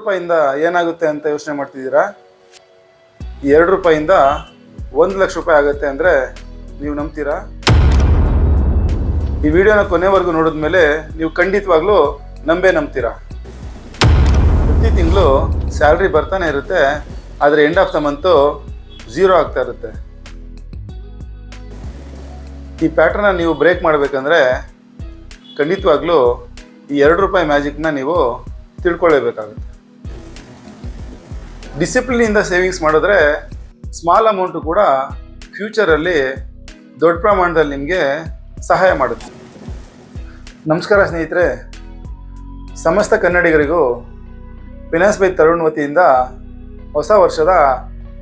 ರೂಪಾಯಿಂದ ಏನಾಗುತ್ತೆ ಅಂತ ಯೋಚನೆ ಮಾಡ್ತಿದ್ದೀರಾ? 2 ರೂಪಾಯಿಂದ 1 ಲಕ್ಷ ರೂಪಾಯಿ ಆಗುತ್ತೆ ಅಂದರೆ ನೀವು ನಂಬ್ತೀರಾ? ಈ ವಿಡಿಯೋನ ಕೊನೆವರೆಗೂ ನೋಡಿದ್ಮೇಲೆ ನೀವು ಖಂಡಿತವಾಗ್ಲೂ ನಂಬ್ತೀರಾ. ಪ್ರತಿ ತಿಂಗಳು ಸ್ಯಾಲ್ರಿ ಬರ್ತಾನೆ ಇರುತ್ತೆ, ಆದರೆ ಎಂಡ್ ಆಫ್ ದ ಮಂತು 0 ಆಗ್ತಾ ಇರುತ್ತೆ. ಈ ಪ್ಯಾಟ್ರನ್ನ ನೀವು ಬ್ರೇಕ್ ಮಾಡಬೇಕಂದ್ರೆ ಖಂಡಿತವಾಗ್ಲೂ ಈ 2 ರೂಪಾಯಿ ಮ್ಯಾಜಿಕ್ನ ನೀವು ತಿಳ್ಕೊಳ್ಳೇಬೇಕಾಗುತ್ತೆ. ಡಿಸಿಪ್ಲಿನಿಂದ ಸೇವಿಂಗ್ಸ್ ಮಾಡಿದ್ರೆ ಸ್ಮಾಲ್ ಅಮೌಂಟು ಕೂಡ ಫ್ಯೂಚರಲ್ಲಿ ದೊಡ್ಡ ಪ್ರಮಾಣದಲ್ಲಿ ನಿಮಗೆ ಸಹಾಯ ಮಾಡುತ್ತೆ. ನಮಸ್ಕಾರ ಸ್ನೇಹಿತರೆ, ಸಮಸ್ತ ಕನ್ನಡಿಗರಿಗೂ ಫೈನಾನ್ಸ್ ಬೈ ತರುಣ್ ವತಿಯಿಂದ ಹೊಸ ವರ್ಷದ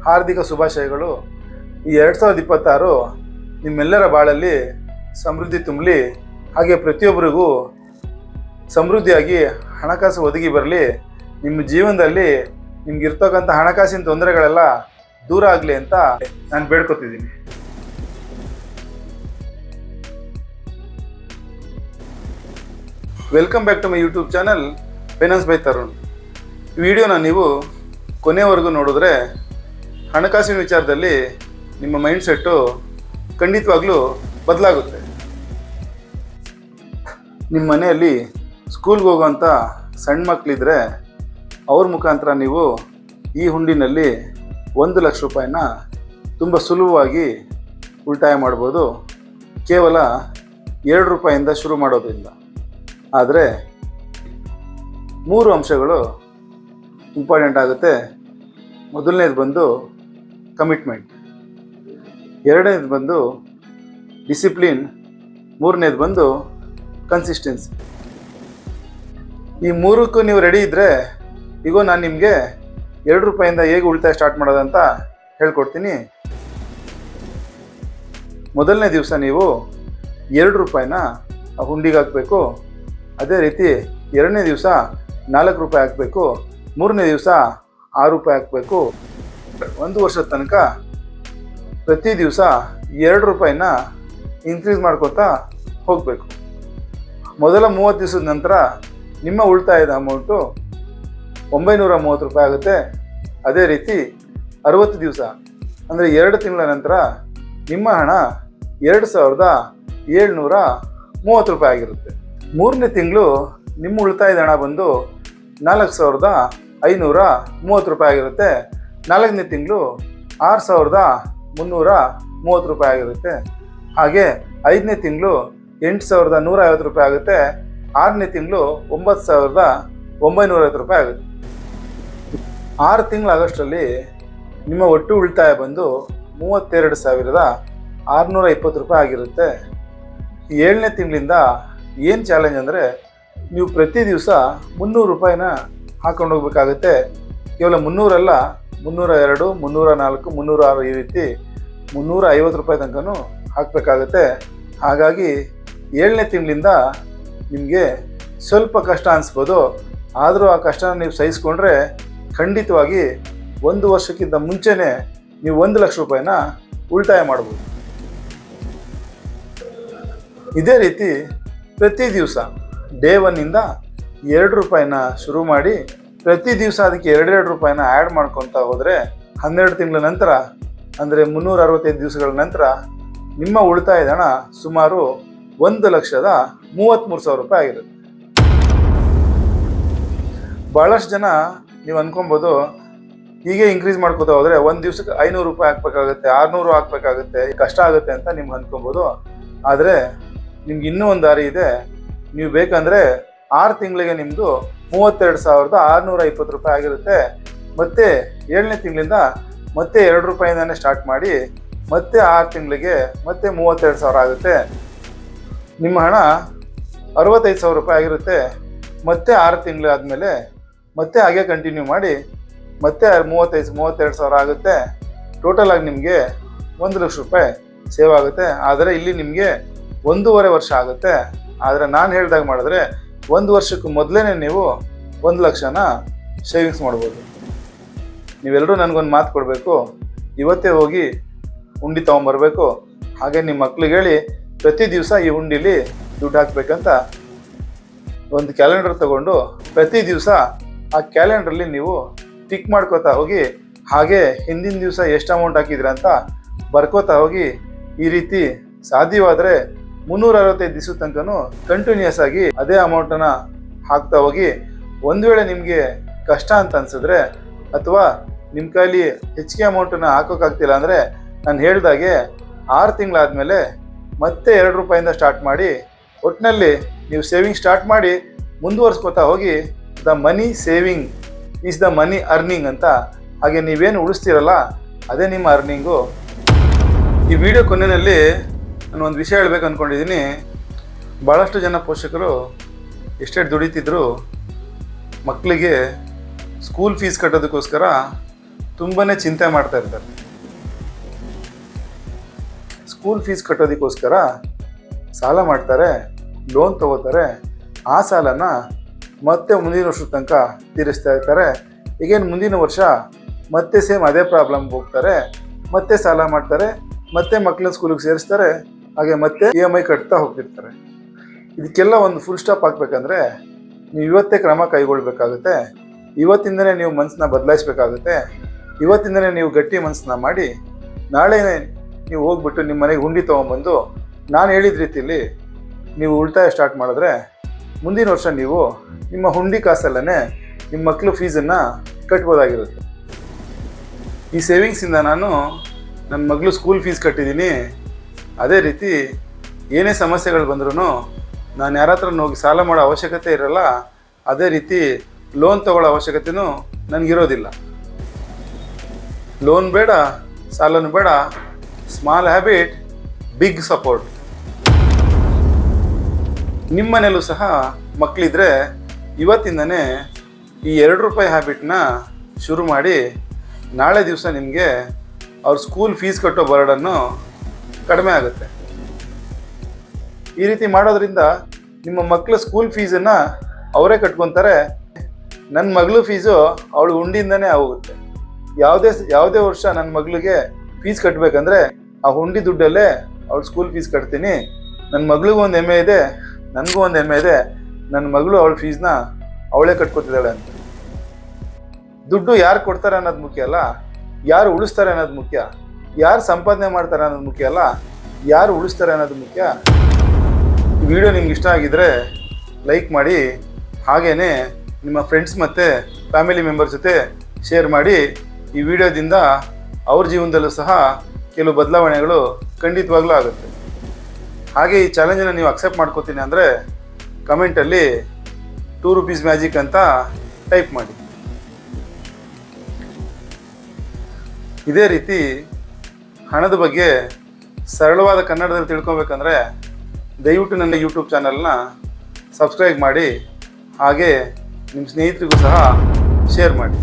ಹಾರ್ದಿಕ ಶುಭಾಶಯಗಳು. ಈ 2026 ನಿಮ್ಮೆಲ್ಲರ ಬಾಳಲ್ಲಿ ಸಮೃದ್ಧಿ ತುಂಬಲಿ, ಹಾಗೆ ಪ್ರತಿಯೊಬ್ಬರಿಗೂ ಸಮೃದ್ಧಿಯಾಗಿ ಹಣಕಾಸು ಒದಗಿ ಬರಲಿ. ನಿಮ್ಮ ಜೀವನದಲ್ಲಿ ನಿಮ್ಗಿರ್ತಕ್ಕಂಥ ಹಣಕಾಸಿನ ತೊಂದರೆಗಳೆಲ್ಲ ದೂರ ಆಗಲಿ ಅಂತ ನಾನು ಬೇಡ್ಕೊತಿದ್ದೀನಿ. Welcome back to my YouTube channel finance by Tarun. ಈ ವಿಡಿಯೋನ ನೀವು ಕೊನೆವರೆಗೂ ನೋಡಿದ್ರೆ ಹಣಕಾಸಿನ ವಿಚಾರದಲ್ಲಿ ನಿಮ್ಮ ಮೈಂಡ್ಸೆಟ್ಟು ಖಂಡಿತವಾಗ್ಲೂ ಬದಲಾಗುತ್ತೆ. ನಿಮ್ಮ ಮನೆಯಲ್ಲಿ ಸ್ಕೂಲ್ಗೆ ಹೋಗುವಂಥ ಸಣ್ಣ ಮಕ್ಕಳಿದ್ರೆ ಅವ್ರ ಮುಖಾಂತರ ನೀವು ಈ ಹುಂಡಿನಲ್ಲಿ 1 ಲಕ್ಷ ರೂಪಾಯಿನ ತುಂಬ ಸುಲಭವಾಗಿ ಉಳಿತಾಯ ಮಾಡ್ಬೋದು, ಕೇವಲ 2 ರೂಪಾಯಿಂದ ಶುರು ಮಾಡೋದ್ರಿಂದ. ಆದರೆ 3 ಅಂಶಗಳು ಇಂಪಾರ್ಟೆಂಟ್ ಆಗುತ್ತೆ. ಮೊದಲನೇದು ಬಂದು ಕಮಿಟ್ಮೆಂಟ್, ಎರಡನೇದು ಬಂದು ಡಿಸಿಪ್ಲಿನ್, ಮೂರನೇದು ಬಂದು ಕನ್ಸಿಸ್ಟೆನ್ಸಿ. ಈ 3ಕ್ಕೂ ನೀವು ರೆಡಿ ಇದ್ದರೆ ಈಗ ನಾನು ನಿಮಗೆ 2 ರೂಪಾಯಿಂದ ಹೇಗೆ ಉಳಿತಾಯ ಸ್ಟಾರ್ಟ್ ಮಾಡೋದಂತ ಹೇಳ್ಕೊಡ್ತೀನಿ. ಮೊದಲನೇ ದಿವಸ ನೀವು 2 ರೂಪಾಯಿನ ಆ ಹುಂಡಿಗೆ ಹಾಕಬೇಕು. ಅದೇ ರೀತಿ ಎರಡನೇ ದಿವಸ 4 ರೂಪಾಯಿ ಹಾಕಬೇಕು. ಮೂರನೇ ದಿವಸ 6 ರೂಪಾಯಿ ಹಾಕಬೇಕು. 1 ವರ್ಷದ ತನಕ ಪ್ರತಿ ದಿವಸ 2 ರೂಪಾಯಿನ ಇನ್ಕ್ರೀಸ್ ಮಾಡ್ಕೊತಾ ಹೋಗಬೇಕು. ಮೊದಲ 30 ದಿವಸದ ನಂತರ ನಿಮ್ಮ ಉಳಿತಾಯದ ಅಮೌಂಟು 930 ರೂಪಾಯಿ ಆಗುತ್ತೆ. ಅದೇ ರೀತಿ 60 ದಿವಸ ಅಂದರೆ 2 ತಿಂಗಳ ನಂತರ ನಿಮ್ಮ ಹಣ 2730 ರೂಪಾಯಿ ಆಗಿರುತ್ತೆ. ಮೂರನೇ ತಿಂಗಳು ನಿಮ್ಮ ಉಳಿತಾಯದ ಹಣ ಬಂದು 4530 ರೂಪಾಯಿ ಆಗಿರುತ್ತೆ. ನಾಲ್ಕನೇ ತಿಂಗಳು 6330 ರೂಪಾಯಿ ಆಗಿರುತ್ತೆ. ಹಾಗೆ 5ನೇ ತಿಂಗಳು 8150 ರೂಪಾಯಿ ಆಗುತ್ತೆ. 6ನೇ ತಿಂಗಳು 9950 ರೂಪಾಯಿ ಆಗುತ್ತೆ. 6 ತಿಂಗಳ ಆಗಸ್ಟಲ್ಲಿ ನಿಮ್ಮ ಒಟ್ಟು ಉಳಿತಾಯ ಬಂದು 32,620 ರೂಪಾಯಿ ಆಗಿರುತ್ತೆ. 7ನೇ ತಿಂಗಳಿಂದ ಏನು ಚಾಲೆಂಜ್ ಅಂದರೆ ನೀವು ಪ್ರತಿ ದಿವಸ 300 ರೂಪಾಯಿನ ಹಾಕೊಂಡು ಹೋಗ್ಬೇಕಾಗುತ್ತೆ. ಕೇವಲ 300 ಅಲ್ಲ, 302, 304, 306 ಈ ರೀತಿ 350 ರೂಪಾಯಿ ತನಕನೂ ಹಾಕಬೇಕಾಗತ್ತೆ. ಹಾಗಾಗಿ 7ನೇ ತಿಂಗಳಿಂದ ನಿಮಗೆ ಸ್ವಲ್ಪ ಕಷ್ಟ ಅನಿಸ್ಬೋದು, ಆದರೂ ಆ ಕಷ್ಟನ ನೀವು ಸಹಿಸ್ಕೊಂಡ್ರೆ ಖಂಡಿತವಾಗಿ 1 ವರ್ಷಕ್ಕಿಂತ ಮುಂಚೆನೇ ನೀವು 1 ಲಕ್ಷ ರೂಪಾಯಿನ ಉಳಿತಾಯ ಮಾಡ್ಬೋದು. ಇದೇ ರೀತಿ ಪ್ರತಿ ದಿವಸ ಡೇ 1ಇಂದ 2 ರೂಪಾಯಿನ ಶುರು ಮಾಡಿ ಪ್ರತಿ ದಿವಸ ಅದಕ್ಕೆ 2 ರೂಪಾಯಿನ ಆ್ಯಡ್ ಮಾಡ್ಕೊತಾ ಹೋದರೆ 12 ತಿಂಗಳ ನಂತರ ಅಂದರೆ 365 ದಿವಸಗಳ ನಂತರ ನಿಮ್ಮ ಉಳಿತಾಯದ ಹಣ ಸುಮಾರು 1,33,000 ರೂಪಾಯಿ ಆಗಿರುತ್ತೆ. ಭಾಳಷ್ಟು ಜನ ನೀವು ಅನ್ಕೊಬೋದು, ಹೀಗೆ ಇನ್ಕ್ರೀಸ್ ಮಾಡ್ಕೋತಾ ಹೋದರೆ 1 ದಿವಸಕ್ಕೆ 500 ರೂಪಾಯಿ ಹಾಕ್ಬೇಕಾಗುತ್ತೆ, 600 ಹಾಕ್ಬೇಕಾಗುತ್ತೆ, ಕಷ್ಟ ಆಗುತ್ತೆ ಅಂತ ನಿಮ್ಗೆ ಅನ್ಕೊಬೋದು. ಆದರೆ ನಿಮ್ಗೆ ಇನ್ನೂ ಒಂದು ದಾರಿ ಇದೆ. ನೀವು ಬೇಕಂದರೆ 6 ತಿಂಗಳಿಗೆ ನಿಮ್ಮದು 32,620 ರೂಪಾಯಿ ಆಗಿರುತ್ತೆ. ಮತ್ತೆ 7ನೇ ತಿಂಗಳಿಂದ ಮತ್ತೆ 2 ರೂಪಾಯಿಂದಾನೇ ಸ್ಟಾರ್ಟ್ ಮಾಡಿ ಮತ್ತೆ 6 ತಿಂಗಳಿಗೆ ಮತ್ತೆ 32,000 ಆಗುತ್ತೆ. ನಿಮ್ಮ ಹಣ 65,000 ರೂಪಾಯಿ ಆಗಿರುತ್ತೆ. ಮತ್ತೆ 6 ತಿಂಗಳಾದಮೇಲೆ ಮತ್ತೆ ಹಾಗೆ ಕಂಟಿನ್ಯೂ ಮಾಡಿ ಮತ್ತೆ 32,000 ಆಗುತ್ತೆ. ಟೋಟಲ್ ಆಗಿ ನಿಮಗೆ 1 ಲಕ್ಷ ರೂಪಾಯಿ ಸೇವ್ ಆಗುತ್ತೆ. ಆದರೆ ಇಲ್ಲಿ ನಿಮಗೆ 1.5 ವರ್ಷ ಆಗುತ್ತೆ. ಆದರೆ ನಾನು ಹೇಳಿದಾಗ ಮಾಡಿದ್ರೆ 1 ವರ್ಷಕ್ಕೂ ಮೊದಲೇ ನೀವು 1 ಲಕ್ಷನ ಸೇವಿಂಗ್ಸ್ ಮಾಡ್ಬೋದು. ನೀವೆಲ್ಲರೂ ನನಗೊಂದು ಮಾತು ಕೊಡಬೇಕು, ಇವತ್ತೇ ಹೋಗಿ ಹುಂಡಿ ತೊಗೊಂಬರ್ಬೇಕು. ಹಾಗೆ ನಿಮ್ಮ ಮಕ್ಳಿಗೆ ಹೇಳಿ ಪ್ರತಿ ದಿವಸ ಈ ಹುಂಡಿಲಿ ದುಡ್ಡು ಹಾಕಬೇಕಂತ ಒಂದು ಕ್ಯಾಲೆಂಡರ್ ತಗೊಂಡು ಪ್ರತಿ ದಿವಸ ಆ ಕ್ಯಾಲೆಂಡ್ರಲ್ಲಿ ನೀವು ಟಿಕ್ ಮಾಡ್ಕೋತಾ ಹೋಗಿ, ಹಾಗೆ ಹಿಂದಿನ ದಿವಸ ಎಷ್ಟು ಅಮೌಂಟ್ ಹಾಕಿದ್ರ ಅಂತ ಬರ್ಕೋತಾ ಹೋಗಿ. ಈ ರೀತಿ ಸಾಧ್ಯವಾದರೆ 365 ದಿವಸ ತನಕನೂ ಕಂಟಿನ್ಯೂಸ್ ಆಗಿ ಅದೇ ಅಮೌಂಟನ್ನು ಹಾಕ್ತಾ ಹೋಗಿ. ಒಂದು ವೇಳೆ ನಿಮಗೆ ಕಷ್ಟ ಅಂತ ಅನ್ಸಿದ್ರೆ, ಅಥವಾ ನಿಮ್ಮ ಕೈಲಿ ಹೆಚ್ಚಿಗೆ ಅಮೌಂಟನ್ನು ಹಾಕೋಕ್ಕಾಗ್ತಿಲ್ಲ ಅಂದರೆ, ನಾನು ಹೇಳ್ದಾಗೆ 6 ತಿಂಗಳಾದಮೇಲೆ ಮತ್ತೆ 2 ರೂಪಾಯಿಂದ ಸ್ಟಾರ್ಟ್ ಮಾಡಿ. ಒಟ್ಟಿನಲ್ಲಿ ನೀವು ಸೇವಿಂಗ್ ಸ್ಟಾರ್ಟ್ ಮಾಡಿ ಮುಂದುವರ್ಸ್ಕೊತಾ ಹೋಗಿ. The money saving is the money earning ಅಂತ. ಹಾಗೆ ನೀವೇನು ಉಳಿಸ್ತೀರಲ್ಲ ಅದೇ ನಿಮ್ಮ ಅರ್ನಿಂಗು. ಈ ವಿಡಿಯೋ ಕೊನೆಯಲ್ಲಿ ನಾನು ಒಂದು ವಿಷಯ ಹೇಳ್ಬೇಕು ಅಂದ್ಕೊಂಡಿದ್ದೀನಿ. ಭಾಳಷ್ಟು ಜನ ಪೋಷಕರು ಎಷ್ಟೇ ದುಡಿತಿದ್ರು ಮಕ್ಕಳಿಗೆ ಸ್ಕೂಲ್ ಫೀಸ್ ಕಟ್ಟೋದಕ್ಕೋಸ್ಕರ ತುಂಬಾ ಚಿಂತೆ ಮಾಡ್ತಾ ಇರ್ತಾರೆ. ಸ್ಕೂಲ್ ಫೀಸ್ ಕಟ್ಟೋದಕ್ಕೋಸ್ಕರ ಸಾಲ ಮಾಡ್ತಾರೆ, ಲೋನ್ ತಗೋತಾರೆ. ಆ ಸಾಲನ ಮತ್ತೆ ಮುಂದಿನ ವರ್ಷದ ತನಕ ತೀರಿಸ್ತಾ ಇರ್ತಾರೆ. ಈಗೇನು ಮುಂದಿನ ವರ್ಷ ಮತ್ತೆ ಸೇಮ್ ಅದೇ ಪ್ರಾಬ್ಲಮ್ಗೆ ಹೋಗ್ತಾರೆ, ಮತ್ತೆ ಸಾಲ ಮಾಡ್ತಾರೆ, ಮತ್ತೆ ಮಕ್ಕಳನ್ನ ಸ್ಕೂಲಿಗೆ ಸೇರಿಸ್ತಾರೆ, ಹಾಗೆ ಮತ್ತೆ EMI ಕಟ್ತಾ ಹೋಗ್ತಿರ್ತಾರೆ. ಇದಕ್ಕೆಲ್ಲ ಒಂದು ಫುಲ್ ಸ್ಟಾಪ್ ಹಾಕ್ಬೇಕಂದ್ರೆ ನೀವು ಇವತ್ತೇ ಕ್ರಮ ಕೈಗೊಳ್ಬೇಕಾಗುತ್ತೆ. ಇವತ್ತಿಂದನೇ ನೀವು ಮನಸ್ಸನ್ನ ಬದಲಾಯಿಸ್ಬೇಕಾಗುತ್ತೆ. ಇವತ್ತಿಂದನೇ ನೀವು ಗಟ್ಟಿ ಮನಸ್ಸನ್ನ ಮಾಡಿ, ನಾಳೆನೇ ನೀವು ಹೋಗ್ಬಿಟ್ಟು ನಿಮ್ಮ ಮನೆಗೆ ಹುಂಡಿ ತೊಗೊಂಬಂದು ನಾನು ಹೇಳಿದ ರೀತಿಯಲ್ಲಿ ನೀವು ಉಳಿತಾಯ ಸ್ಟಾರ್ಟ್ ಮಾಡಿದ್ರೆ ಮುಂದಿನ ವರ್ಷ ನೀವು ನಿಮ್ಮ ಹುಂಡಿ ಕಾಸಲ್ಲೇ ನಿಮ್ಮ ಮಕ್ಕಳು ಫೀಸನ್ನು ಕಟ್ಬೋದಾಗಿರುತ್ತೆ. ಈ ಸೇವಿಂಗ್ಸಿಂದ ನಾನು ನನ್ನ ಮಗಳು ಸ್ಕೂಲ್ ಫೀಸ್ ಕಟ್ಟಿದ್ದೀನಿ. ಅದೇ ರೀತಿ ಏನೇ ಸಮಸ್ಯೆಗಳು ಬಂದ್ರೂ ನಾನು ಯಾರ ಹತ್ರ ಹೋಗಿ ಸಾಲ ಮಾಡೋ ಅವಶ್ಯಕತೆ ಇರಲ್ಲ. ಅದೇ ರೀತಿ ಲೋನ್ ತೊಗೊಳ್ಳೋ ಅವಶ್ಯಕತೆಯೂ ನನಗಿರೋದಿಲ್ಲ. ಲೋನ್ ಬೇಡ, ಸಾಲನೂ ಬೇಡ. Small habit, big support. ನಿಮ್ಮ ಮನೇಲೂ ಸಹ ಮಕ್ಕಳಿದ್ರೆ ಇವತ್ತಿಂದನೇ ಈ 2 ರೂಪಾಯಿ ಹ್ಯಾಬಿಟ್ನ ಶುರು ಮಾಡಿ. ನಾಳೆ ದಿವಸ ನಿಮಗೆ ಅವ್ರ ಸ್ಕೂಲ್ ಫೀಸ್ ಕಟ್ಟೋ ಬರ್ಡನ್ನು ಕಡಿಮೆ ಆಗುತ್ತೆ. ಈ ರೀತಿ ಮಾಡೋದ್ರಿಂದ ನಿಮ್ಮ ಮಕ್ಕಳ ಸ್ಕೂಲ್ ಫೀಸನ್ನು ಅವರೇ ಕಟ್ಕೊತಾರೆ. ನನ್ನ ಮಗಳು ಫೀಸು ಅವಳು ಹುಂಡಿಯಿಂದನೇ ಆಗೋಗುತ್ತೆ. ಯಾವುದೇ ವರ್ಷ ನನ್ನ ಮಗಳಿಗೆ ಫೀಸ್ ಕಟ್ಟಬೇಕಂದ್ರೆ ಆ ಹುಂಡಿ ದುಡ್ಡಲ್ಲೇ ಅವಳು ಸ್ಕೂಲ್ ಫೀಸ್ ಕಟ್ತೀನಿ. ನನ್ನ ಮಗಳಿಗೂ ಒಂದು ಹೆಮ್ಮೆ ಇದೆ, ನನಗೂ ಒಂದು ಹೆಮ್ಮೆ ಇದೆ. ನನ್ನ ಮಗಳು ಅವಳ ಫೀಸ್ನ ಅವಳೇ ಕಟ್ಕೊತಿದ್ದಾಳೆ ಅಂತ. ದುಡ್ಡು ಯಾರು ಕೊಡ್ತಾರೆ ಅನ್ನೋದು ಮುಖ್ಯ ಅಲ್ಲ, ಯಾರು ಉಳಿಸ್ತಾರೆ ಅನ್ನೋದು ಮುಖ್ಯ. ಯಾರು ಸಂಪಾದನೆ ಮಾಡ್ತಾರೆ ಅನ್ನೋದು ಮುಖ್ಯ ಅಲ್ಲ, ಯಾರು ಉಳಿಸ್ತಾರೆ ಅನ್ನೋದು ಮುಖ್ಯ. ಈ ವಿಡಿಯೋ ನಿಮ್ಗೆ ಇಷ್ಟ ಆಗಿದ್ರೆ ಲೈಕ್ ಮಾಡಿ, ಹಾಗೆಯೇ ನಿಮ್ಮ ಫ್ರೆಂಡ್ಸ್ ಮತ್ತು ಫ್ಯಾಮಿಲಿ ಮೆಂಬರ್ಸ್ ಜೊತೆ ಶೇರ್ ಮಾಡಿ. ಈ ವಿಡಿಯೋದಿಂದ ಅವ್ರ ಜೀವನದಲ್ಲೂ ಸಹ ಕೆಲವು ಬದಲಾವಣೆಗಳು ಖಂಡಿತವಾಗ್ಲೂ ಆಗುತ್ತೆ. ಹಾಗೆ ಈ ಚಾಲೆಂಜನ್ನು ನೀವು ಅಕ್ಸೆಪ್ಟ್ ಮಾಡ್ಕೋತೀನಿ ಅಂದರೆ ಕಮೆಂಟಲ್ಲಿ 2 ರೂಪೀಸ್ ಮ್ಯಾಜಿಕ್ ಅಂತ ಟೈಪ್ ಮಾಡಿ. ಇದೇ ರೀತಿ ಹಣದ ಬಗ್ಗೆ ಸರಳವಾದ ಕನ್ನಡದಲ್ಲಿ ತಿಳ್ಕೊಬೇಕಂದ್ರೆ ದಯವಿಟ್ಟು ನನ್ನ ಯೂಟ್ಯೂಬ್ ಚಾನಲ್ನ ಸಬ್ಸ್ಕ್ರೈಬ್ ಮಾಡಿ, ಹಾಗೆ ನಿಮ್ಮ ಸ್ನೇಹಿತರಿಗೂ ಸಹ ಶೇರ್ ಮಾಡಿ.